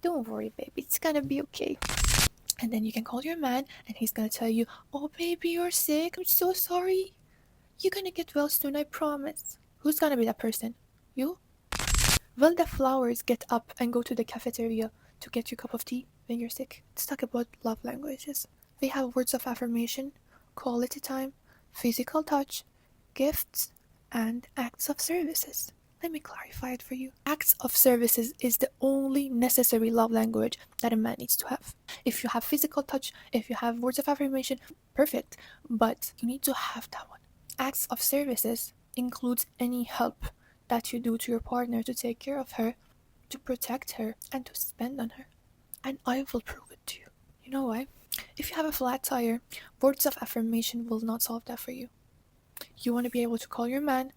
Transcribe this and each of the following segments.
don't worry, baby, it's gonna be okay. And then you can call your man and he's gonna tell you, oh, baby, you're sick. I'm so sorry. You're gonna get well soon, I promise. Who's gonna be that person? You? Will the flowers get up and go to the cafeteria to get your cup of tea when you're sick? Let's talk about love languages. They have words of affirmation, quality time, physical touch, gifts, and acts of services. Let me clarify it for you. Acts of services is the only necessary love language that a man needs to have. If you have physical touch, if you have words of affirmation, perfect. But you need to have that one. Acts of services includes any help that you do to your partner to take care of her, to protect her, and to spend on her. And I will prove it to you. You know why? If you have a flat tire, words of affirmation will not solve that for you. You want to be able to call your man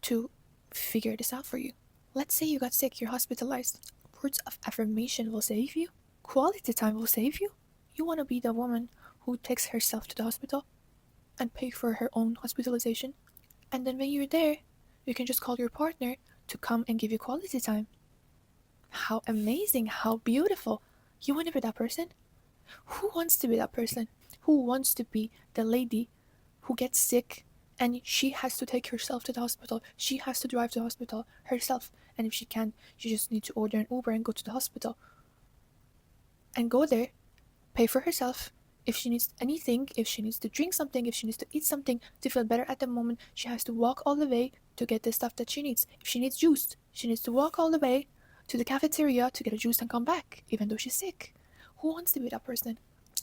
to figure this out for you. Let's say you got sick, you're hospitalized. Words of affirmation will save you. Quality time will save you. You want to be the woman who takes herself to the hospital and pay for her own hospitalization. And then when you're there, you can just call your partner to come and give you quality time. How amazing, how beautiful. You want to be that person? Who wants to be that person? Who wants to be the lady who gets sick and she has to take herself to the hospital? She has to drive to the hospital herself. And if she can't, she just needs to order an Uber and go to the hospital. And go there, pay for herself. If she needs anything, if she needs to drink something, if she needs to eat something to feel better at the moment, she has to walk all the way to get the stuff that she needs. If she needs juice, she needs to walk all the way to the cafeteria to get a juice and come back, even though she's sick. Who wants to be that person?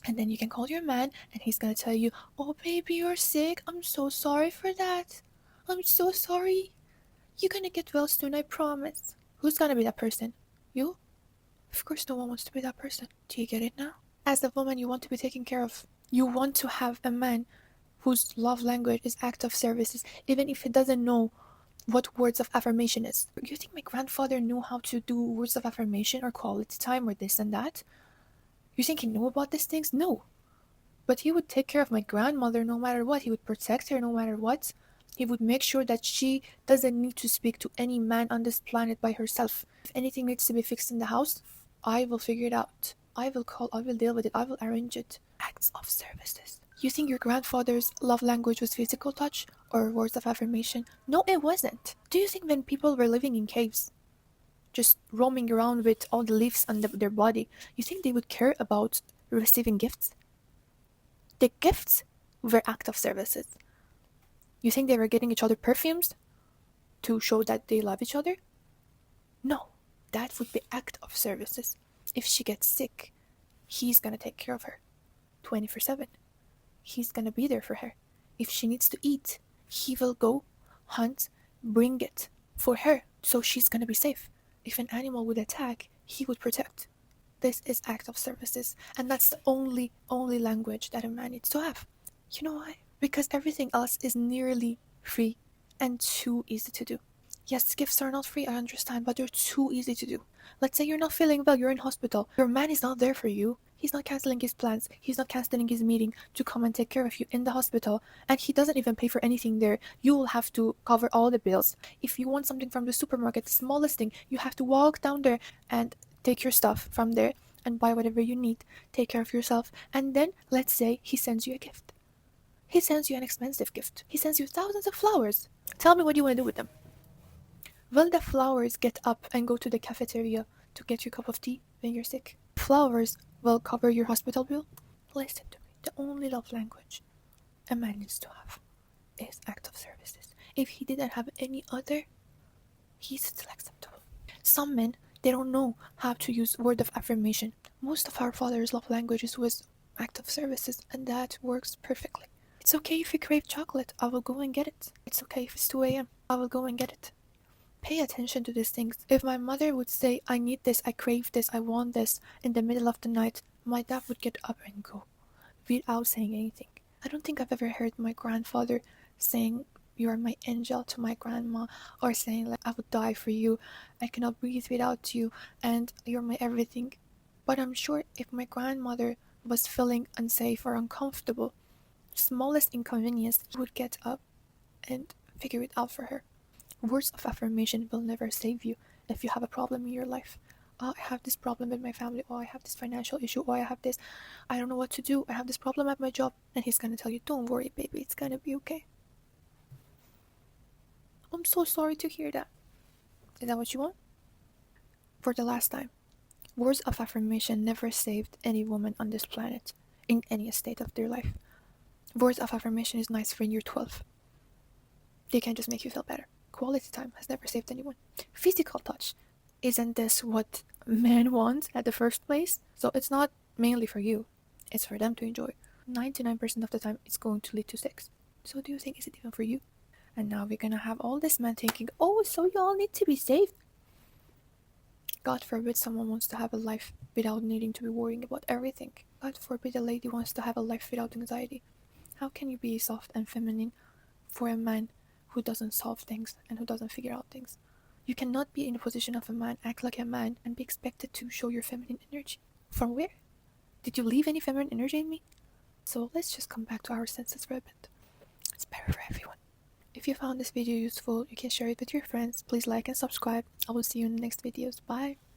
And then you can call your man and he's gonna tell you, oh, baby, you're sick. I'm so sorry for that. I'm so sorry. You're gonna get well soon, I promise. Who's gonna be that person? You? Of course, no one wants to be that person. Do you get it now? As a woman, you want to be taken care of. You want to have a man whose love language is act of services, even if he doesn't know what words of affirmation is. You think my grandfather knew how to do words of affirmation or quality time or this and that? You think he knew about these things? No. But he would take care of my grandmother no matter what. He would protect her no matter what. He would make sure that she doesn't need to speak to any man on this planet by herself. If anything needs to be fixed in the house, I will figure it out. I will deal with it, I will arrange it. Acts of services. You think your grandfather's love language was physical touch or words of affirmation? No, it wasn't. Do you think when people were living in caves, just roaming around with all the leaves on their body, you think they would care about receiving gifts? The gifts were act of services. You think they were getting each other perfumes to show that they love each other? No, that would be act of services. If she gets sick, he's gonna take care of her 24/7. He's gonna be there for her. If she needs to eat, he will go hunt, bring it for her, so she's gonna be safe. If an animal would attack, he would protect. This is act of services, and that's the only language that a man needs to have. You know why? Because everything else is nearly free and too easy to do. Yes, gifts are not free, I understand, but they're too easy to do. Let's say you're not feeling well, you're in hospital. Your man is not there for you. He's not canceling his plans. He's not canceling his meeting to come and take care of you in the hospital. And he doesn't even pay for anything there. You will have to cover all the bills. If you want something from the supermarket, the smallest thing, you have to walk down there and take your stuff from there and buy whatever you need. Take care of yourself. And then, let's say, he sends you a gift. He sends you an expensive gift. He sends you thousands of flowers. Tell me what you want to do with them. Will the flowers get up and go to the cafeteria to get your cup of tea when you're sick? Flowers will cover your hospital bill? Listen to me. The only love language a man needs to have is act of services. If he didn't have any other, he's still acceptable. Some men, they don't know how to use word of affirmation. Most of our father's love languages was act of services, and that works perfectly. It's okay if you crave chocolate, I will go and get it. It's okay if it's 2 a.m., I will go and get it. Pay attention to these things. If my mother would say, I need this, I crave this, I want this, in the middle of the night, my dad would get up and go, without saying anything. I don't think I've ever heard my grandfather saying, you are my angel to my grandma, or saying, like, I would die for you, I cannot breathe without you, and you're my everything. But I'm sure if my grandmother was feeling unsafe or uncomfortable, smallest inconvenience, he would get up and figure it out for her. Words of affirmation will never save you if you have a problem in your life. oh, I have this problem with my family, or I have this financial issue, or I have this, I don't know what to do, I have this problem at my job, and he's gonna tell you, don't worry, baby, it's gonna be okay. I'm so sorry to hear that. Is that what you want? For the last time, words of affirmation never saved any woman on this planet in any state of their life. Words of affirmation is nice for when you're 12. They can just make you feel better. Quality time has never saved anyone. Physical touch. Isn't this what men want at the first place? So it's not mainly for you. It's for them to enjoy. 99% of the time, it's going to lead to sex. So do you think is it even for you? And now we're gonna have all this men thinking, oh, so you all need to be saved. God forbid someone wants to have a life without needing to be worrying about everything. God forbid a lady wants to have a life without anxiety. How can you be soft and feminine for a man who doesn't solve things and who doesn't figure out things? You cannot be in the position of a man, act like a man, and be expected to show your feminine energy. From where? Did you leave any feminine energy in me? So let's just come back to our senses for a bit. It's better for everyone. If you found this video useful, you can share it with your friends. Please like and subscribe. I will see you in the next videos. Bye.